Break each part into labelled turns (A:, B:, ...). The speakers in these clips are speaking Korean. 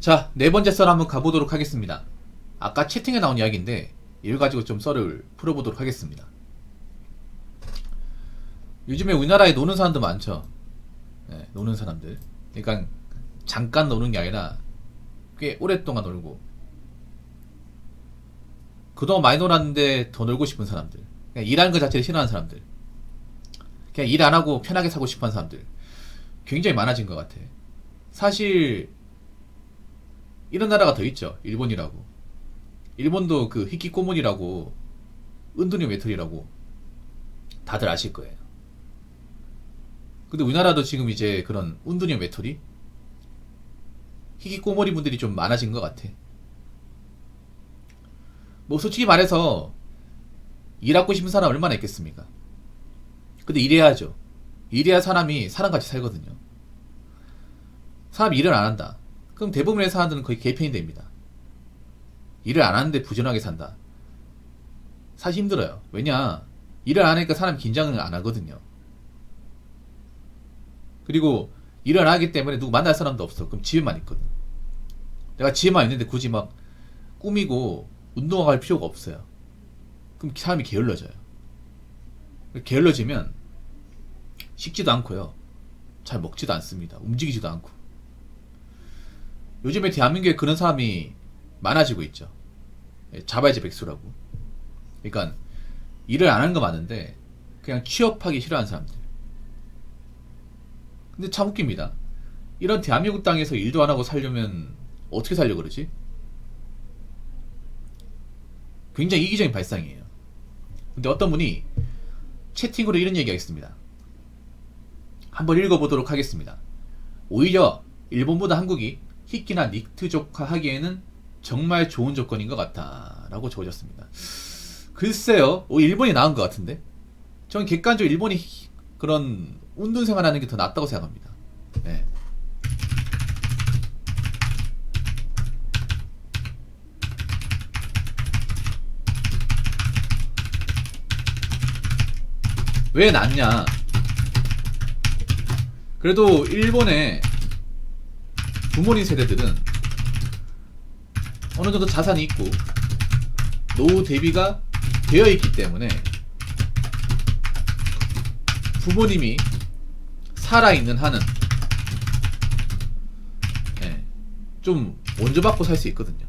A: 자, 네 번째 썰 한번 가보도록 하겠습니다. 아까 채팅에 나온 이야기인데 이걸 가지고 좀 썰을 풀어보도록 하겠습니다. 요즘에 우리나라에 노는 사람도 많죠. 네, 노는 사람들. 그러니까 잠깐 노는 게 아니라 꽤 오랫동안 놀고, 그동안 많이 놀았는데 더 놀고 싶은 사람들, 그냥 일하는 것 자체를 싫어하는 사람들, 그냥 일 안 하고 편하게 살고 싶어 하는 사람들 굉장히 많아진 것 같아. 사실 이런 나라가 더 있죠. 일본이라고. 일본도 그 히키코모리라고, 은둔형 외톨이라고 다들 아실 거예요. 근데 우리나라도 지금 이제 그런 은둔형 외톨이, 히키코모리 분들이 좀 많아진 것 같아. 뭐 솔직히 말해서 일하고 싶은 사람 얼마나 있겠습니까? 근데 일해야죠. 일해야 사람이 사람같이 살거든요. 사람이 일을 안 한다, 그럼 대부분의 사람들은 거의 개편이 됩니다. 일을 안 하는데 부지런하게 산다, 사실 힘들어요. 왜냐, 일을 안 하니까 사람이 긴장을 안 하거든요. 그리고 일을 안 하기 때문에 누구 만날 사람도 없어. 그럼 집에만 있거든. 내가 집에만 있는데 굳이 막 꾸미고 운동할 필요가 없어요. 그럼 사람이 게을러져요. 게을러지면 식지도 않고요, 잘 먹지도 않습니다. 움직이지도 않고. 요즘에 대한민국에 그런 사람이 많아지고 있죠. 자발제 백수라고. 그러니까 일을 안 하는 거 많은데 그냥 취업하기 싫어하는 사람들. 근데 참 웃깁니다. 이런 대한민국 땅에서 일도 안 하고 살려면 어떻게 살려고 그러지? 굉장히 이기적인 발상이에요. 근데 어떤 분이 채팅으로 이런 얘기가 있습니다. 한번 읽어보도록 하겠습니다. 오히려 일본보다 한국이 히키나 니트족화 하기에는 정말 좋은 조건인 것 같다 라고 적어졌습니다. 글쎄요, 일본이 나은 것 같은데? 저는 객관적으로 일본이 그런 운동 생활하는 게 더 낫다고 생각합니다. 네. 왜 낫냐? 그래도 일본의 부모님 세대들은 어느 정도 자산이 있고 노후 대비가 되어 있기 때문에 부모님이 살아있는 한은 좀 원조받고 살 수 있거든요.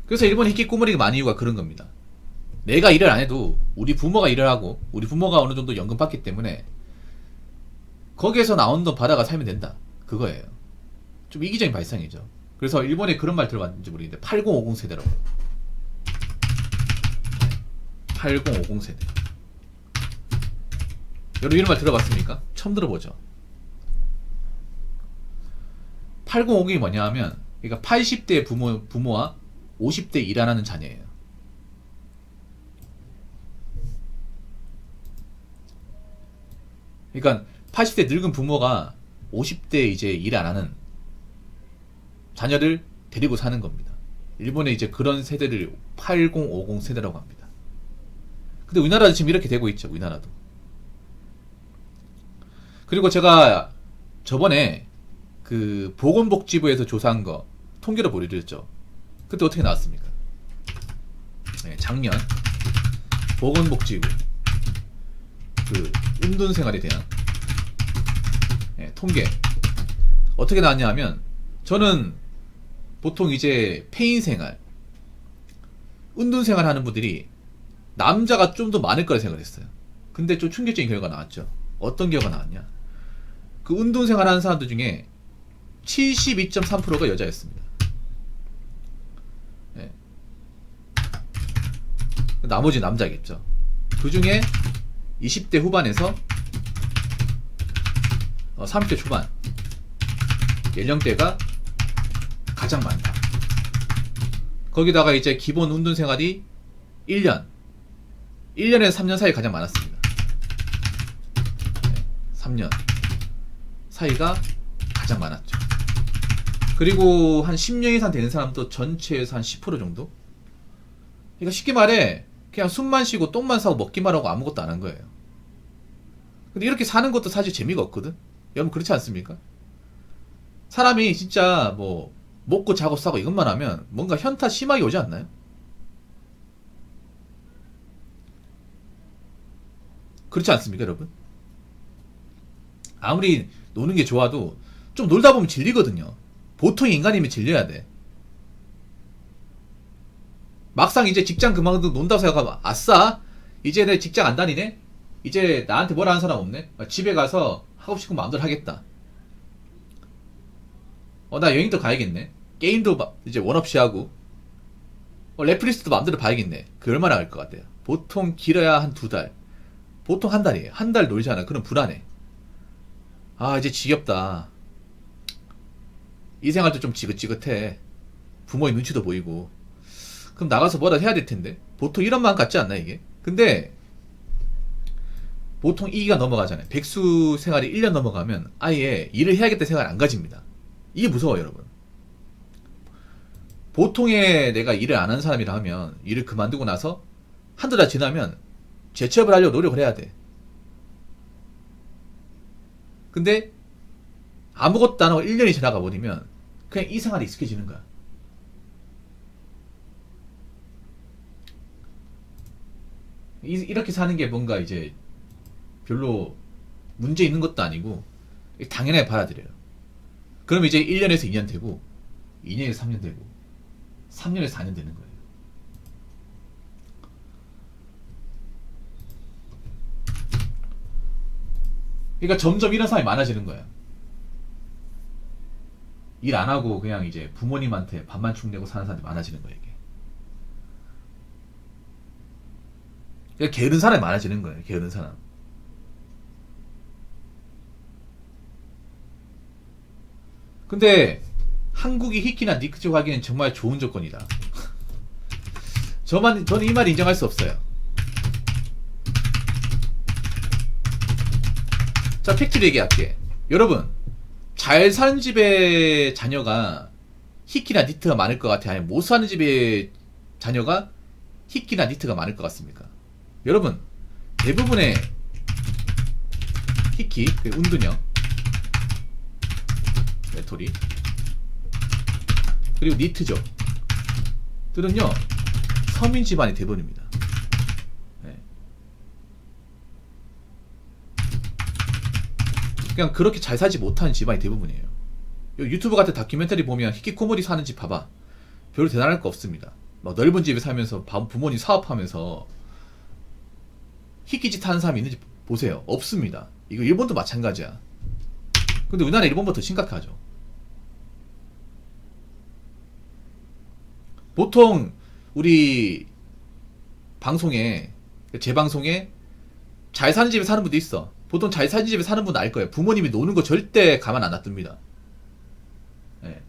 A: 그래서 일본 히키코모리가 많은 이유가 그런 겁니다. 내가 일을 안 해도 우리 부모가 일을 하고 우리 부모가 어느 정도 연금 받기 때문에 거기에서 나온 돈 받아가 살면 된다, 그거예요. 좀 이기적인 발상이죠. 그래서 일본에 그런 말 들어봤는지 모르겠는데 8050 세대라고. 8050 세대. 여러분 이런 말 들어봤습니까? 처음 들어보죠. 8050이 뭐냐 하면, 그러니까 80대 부모와 50대 일 안 하는 자녀예요. 그러니까 80대 늙은 부모가 50대 이제 일 안 하는 자녀를 데리고 사는 겁니다. 일본에 이제 그런 세대를 8050 세대라고 합니다. 근데 우리나라도 지금 이렇게 되고 있죠. 우리나라도. 그리고 제가 저번에 그 보건복지부에서 조사한 거 통계로 보여드렸죠. 그때 어떻게 나왔습니까? 작년 보건복지부 그 운동생활에 대한 통계 어떻게 나왔냐 하면, 저는 보통 이제 폐인생활, 운동생활 하는 분들이 남자가 좀 더 많을 거라 생각을 했어요. 근데 좀 충격적인 결과가 나왔죠. 어떤 결과가 나왔냐, 그 운동생활 하는 사람들 중에 72.3%가 여자였습니다. 나머지 남자겠죠. 그 중에 20대 후반에서 30대 초반 연령대가 가장 많다. 거기다가 이제 기본 운동 생활이 1년에서 3년 사이 가장 많았습니다. 3년 사이가 가장 많았죠. 그리고 한 10년 이상 되는 사람도 전체에서 한 10% 정도? 그러니까 쉽게 말해 그냥 숨만 쉬고 똥만 싸고 먹기만 하고 아무것도 안 한 거예요. 근데 이렇게 사는 것도 사실 재미가 없거든? 여러분 그렇지 않습니까? 사람이 진짜 뭐 먹고 자고 싸고 이것만 하면 뭔가 현타 심하게 오지 않나요? 그렇지 않습니까, 여러분? 아무리 노는 게 좋아도 좀 놀다 보면 질리거든요. 보통 인간이면 질려야 돼. 막상 이제 직장 그만두고 논다고 생각하면 아싸 이제 내 직장 안 다니네, 이제 나한테 뭐라 하는 사람 없네, 집에 가서 하고 싶은 거 마음대로 하겠다, 나 여행도 가야겠네, 게임도 이제 원 없이 하고, 넷플릭스도 마음대로 봐야겠네. 그 얼마나 갈 것 같아요? 보통 길어야 한 2달, 보통 한 달이에요. 한 달 놀잖아. 그럼 불안해. 아 이제 지겹다, 이 생활도 좀 지긋지긋해, 부모의 눈치도 보이고. 그럼 나가서 뭐라 해야 될 텐데. 보통 이런 마음 같지 않나 이게? 근데 보통 2기가 넘어가잖아요. 백수 생활이 1년 넘어가면 아예 일을 해야겠다 생각을 안 가집니다. 이게 무서워요, 여러분. 보통의 내가 일을 안 하는 사람이라 하면 일을 그만두고 나서 한두 달 지나면 재취업을 하려고 노력을 해야 돼. 근데 아무것도 안 하고 1년이 지나가 버리면 그냥 이 생활에 익숙해지는 거야. 이렇게 사는 게 뭔가 이제 별로 문제 있는 것도 아니고 당연하게 받아들여요. 그럼 이제 1년에서 2년 되고 2년에서 3년 되고 3년에서 4년 되는 거예요. 그러니까 점점 이런 사람이 많아지는 거예요. 일 안 하고 그냥 이제 부모님한테 밥만 축내고 사는 사람이 많아지는 거예요, 이게. 그러니까 게으른 사람이 많아지는 거예요, 게으른 사람. 근데 한국이 히키나 니크쪽 하기엔 정말 좋은 조건이다. 저는 이 말 인정할 수 없어요. 자, 팩트를 얘기할게. 여러분, 잘 사는 집의 자녀가 히키나 니트가 많을 것 같아요? 아니면 못 사는 집의 자녀가 히키나 니트가 많을 것 같습니까? 여러분, 대부분의 히키, 운둔형, 외톨이, 그리고 니트죠 들은요, 서민 집안이 대부분입니다. 네. 그냥 그렇게 잘 살지 못하는 집안이 대부분이에요. 유튜브 같은 다큐멘터리 보면 히키코모리 사는 집 봐봐, 별로 대단할 거 없습니다. 막 넓은 집에 살면서 부모님 사업하면서 히키짓 하는 사람이 있는지 보세요. 없습니다. 이거 일본도 마찬가지야. 근데 우리나라 일본보다 더 심각하죠. 보통 우리 방송에, 제 방송에 잘 사는 집에 사는 분도 있어. 보통 잘 사는 집에 사는 분은 알 거예요. 부모님이 노는 거 절대 가만 안 놔둡니다. 예.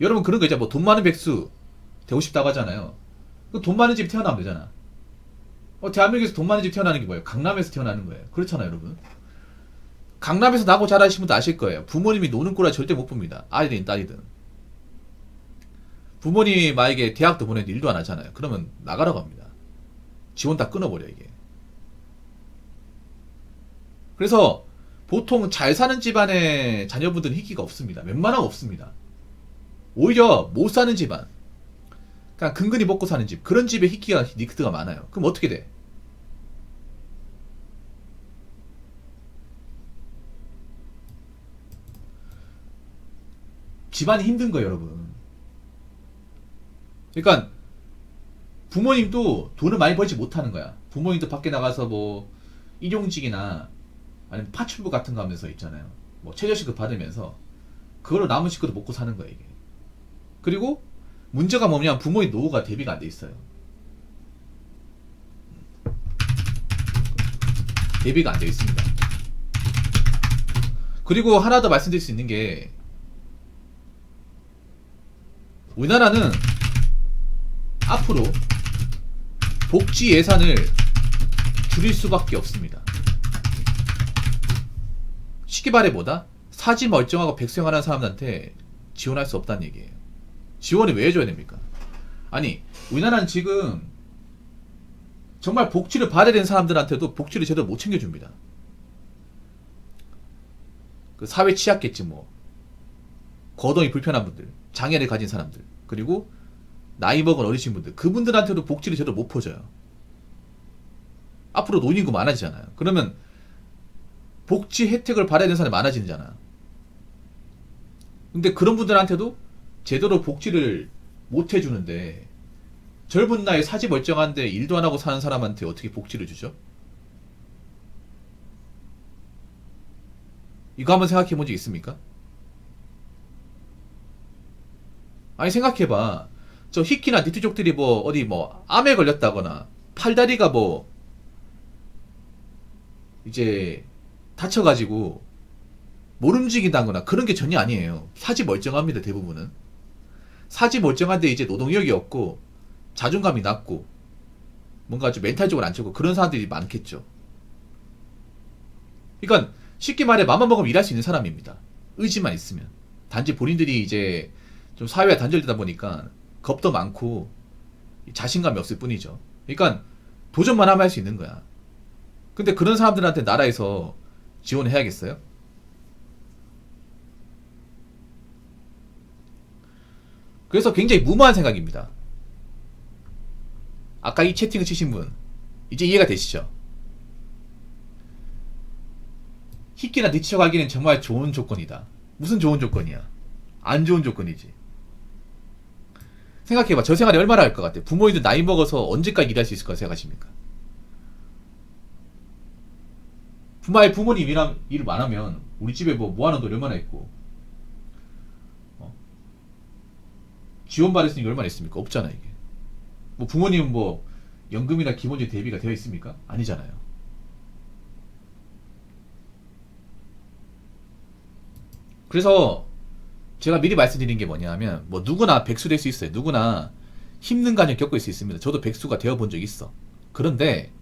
A: 여러분 그런 거 있잖아. 뭐 돈 많은 백수 되고 싶다고 하잖아요. 돈 많은 집에 태어나면 되잖아. 대한민국에서 돈 많은 집 태어나는 게 뭐예요? 강남에서 태어나는 거예요. 그렇잖아요, 여러분. 강남에서 나고 자라신 분도 아실 거예요. 부모님이 노는 꼴을 절대 못 봅니다. 아이든 딸이든. 부모님이 만약에 대학도 보내는데 일도 안 하잖아요. 그러면 나가라고 합니다. 지원 다 끊어버려, 이게. 그래서 보통 잘 사는 집안의 자녀분들은 희귀가 없습니다. 웬만하면 없습니다. 오히려 못 사는 집안, 그냥 근근히 먹고 사는 집, 그런 집에 희귀가, 니크트가 많아요. 그럼 어떻게 돼? 집안이 힘든 거예요, 여러분. 그러니까 부모님도 돈을 많이 벌지 못하는 거야. 부모님도 밖에 나가서 뭐 일용직이나 아니면 파출부 같은 거 하면서 있잖아요. 뭐 최저시급 받으면서 그걸로 남은 식구도 먹고 사는 거야, 이게. 그리고 문제가 뭐냐면 부모의 노후가 대비가 안 돼 있어요. 대비가 안 돼 있습니다. 그리고 하나 더 말씀드릴 수 있는 게, 우리나라는 앞으로 복지 예산을 줄일 수밖에 없습니다. 쉽게 말해 뭐다? 사지 멀쩡하고 백수생활하는 사람들한테 지원할 수 없다는 얘기예요. 지원을 왜 해줘야 됩니까? 아니, 우리나라는 지금 정말 복지를 받아야 되는 사람들한테도 복지를 제대로 못 챙겨줍니다. 그 사회 취약계층, 뭐 거동이 불편한 분들, 장애를 가진 사람들, 그리고 나이 먹은 어르신 분들, 그분들한테도 복지를 제대로 못 퍼줘요. 앞으로 노인구 많아지잖아요. 그러면 복지 혜택을 받아야 되는 사람이 많아지잖아요. 근데 그런 분들한테도 제대로 복지를 못 해주는데, 젊은 나이에 사지 멀쩡한데 일도 안 하고 사는 사람한테 어떻게 복지를 주죠? 이거 한번 생각해 본 적 있습니까? 아니, 생각해봐. 저 히키나 니트족들이 뭐 어디 뭐 암에 걸렸다거나 팔다리가 뭐 이제 다쳐가지고 못 움직인다거나 그런 게 전혀 아니에요. 사지 멀쩡합니다. 대부분은 사지 멀쩡한데 이제 노동력이 없고 자존감이 낮고 뭔가 좀 멘탈적으로 안 좋고 그런 사람들이 많겠죠. 그러니까 쉽게 말해 맘만 먹으면 일할 수 있는 사람입니다. 의지만 있으면. 단지 본인들이 이제 좀 사회와 단절되다 보니까 겁도 많고 자신감이 없을 뿐이죠. 그러니까 도전만 하면 할 수 있는 거야. 근데 그런 사람들한테 나라에서 지원해야겠어요? 그래서 굉장히 무모한 생각입니다. 아까 이 채팅을 치신 분 이제 이해가 되시죠? 히키나 니치어 가기는 정말 좋은 조건이다. 무슨 좋은 조건이야? 안 좋은 조건이지. 생각해봐. 저 생활이 얼마나 할 것 같아? 부모님들 나이 먹어서 언제까지 일할 수 있을 거라 생각하십니까? 부모님 일을 안 하면 우리 집에 뭐 하는 돈 얼마나 있고 지원 받을 수 있는 게 얼마나 있습니까? 없잖아 이게. 뭐 부모님은 뭐 연금이나 기본적인 대비가 되어 있습니까? 아니잖아요. 그래서 제가 미리 말씀드린 게 뭐냐 하면 뭐 누구나 백수 될 수 있어요. 누구나 힘든 과정 겪을 수 있습니다. 저도 백수가 되어 본 적이 있어. 그런데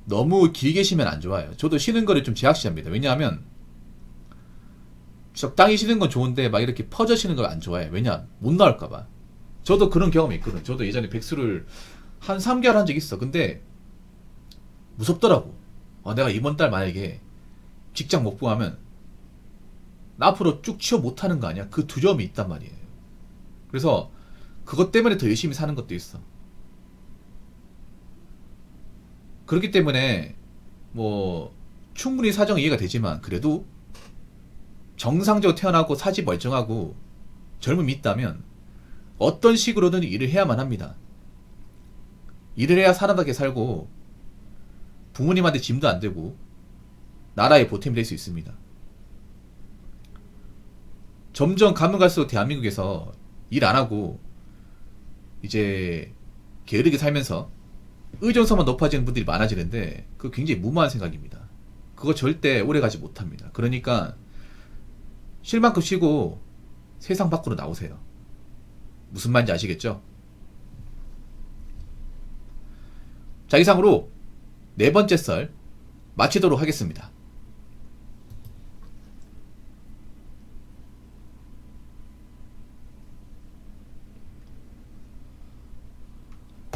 A: 너무 길게 쉬면 안 좋아요. 저도 쉬는 거를 좀 제약시합니다. 왜냐하면 적당히 쉬는 건 좋은데 막 이렇게 퍼져 쉬는 걸 안 좋아해요. 왜냐? 못 나올까봐. 저도 그런 경험이 있거든. 저도 예전에 백수를 한 3개월 한 적이 있어. 근데 무섭더라고. 내가 이번 달 만약에 직장 못 구하면 나 앞으로 쭉 취업 못하는 거 아니야? 그 두려움이 있단 말이에요. 그래서 그것 때문에 더 열심히 사는 것도 있어. 그렇기 때문에 뭐 충분히 사정 이해가 되지만 그래도 정상적으로 태어나고 사지 멀쩡하고 젊음이 있다면 어떤 식으로든 일을 해야만 합니다. 일을 해야 사람답게 살고 부모님한테 짐도 안 되고 나라의 보탬이 될 수 있습니다. 점점 가면 갈수록 대한민국에서 일 안 하고 이제 게으르게 살면서 의존성만 높아지는 분들이 많아지는데 그거 굉장히 무모한 생각입니다. 그거 절대 오래가지 못합니다. 그러니까 쉴 만큼 쉬고 세상 밖으로 나오세요. 무슨 말인지 아시겠죠? 자, 이상으로 네 번째 썰 마치도록 하겠습니다.